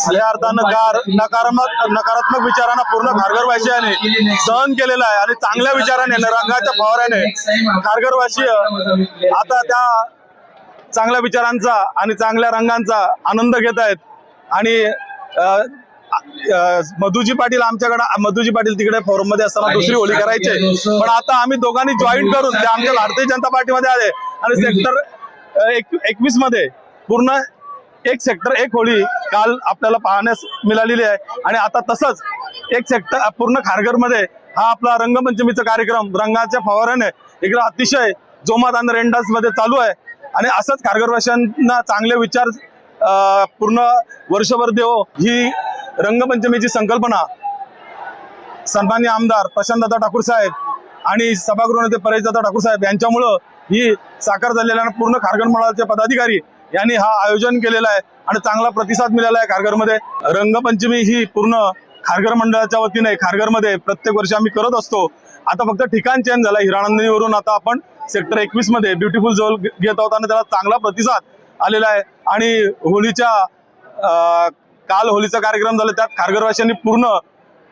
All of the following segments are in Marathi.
खऱ्या अर्थानं नकारात्मक विचारांना पूर्ण खारघरवासियाने सहन केलेला आहे आणि चांगल्या विचाराने रंगाच्या फवाऱ्याने खारघरवासीय आता त्या चांगल्या विचारांचा आणि चांगल्या रंगांचा आनंद घेत आहेत. आणि मधुजी पाटील तिकडे फोरम मध्ये असताना दुसरी होळी करायचे, पण आता आम्ही दोघांनी जॉईन करून ते आमच्या भारतीय जनता पार्टीमध्ये आले आणि सेक्टर 21 मध्ये पूर्ण एक सेक्टर एक होळी काल आपल्याला पाहण्यास मिळालेली आहे. आणि आता तसंच एक सेक्टर पूर्ण खारघरमध्ये हा आपला रंगपंचमीचा कार्यक्रम रंगाच्या फवाऱ्याने इकडे अतिशय जोमात आणि रेंडास मध्ये चालू आहे. आणि असंच खारघरवासियांना चांगले विचार पूर्ण वर्षभर देव ही रंगपंचमीची संकल्पना सन्माननीय आमदार प्रशांतदादा ठाकूर साहेब आणि सभागृह नेते परेशदादा ठाकूर साहेब यांच्यामुळं ही साकार झालेल्या पूर्ण खारघर मंडळाचे पदाधिकारी यांनी हा आयोजन केलेला आहे आणि चांगला प्रतिसाद मिळाला आहे खारघरमध्ये. रंगपंचमी ही पूर्ण खारघर मंडळाच्या वतीने खारघरमध्ये प्रत्येक वर्षी आम्ही करत असतो. आता फक्त ठिकाण चेंज झाला, हिरानंदिनीवरून आता आपण सेक्टर 21 मध्ये ब्युटिफुल जोल घेत आहोत आणि त्याला चांगला प्रतिसाद आलेला आहे. आणि होळीच्या काल होळीचा कार्यक्रम झाला, त्यात खारघरवासियांनी पूर्ण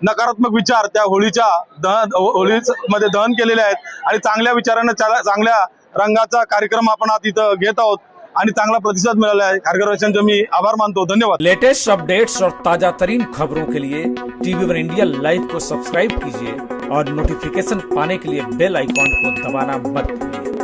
नकारात्मक विचार त्या होळीमध्ये दहन केलेले आहेत आणि चांगल्या विचाराने चांगल्या रंगाचा कार्यक्रम आपण आज इथं घेत आहोत आणि चांगला प्रतिसाद मिळाला है। खारघरवासियांचे मी आभार मानतो। धन्यवाद। लेटेस्ट अपडेट्स और ताजा तरीन खबरों के लिए TV1 इंडिया लाइव को सब्सक्राइब कीजिए और नोटिफिकेशन पाने के लिए बेल आइकॉन को दबाना मत भूलिए।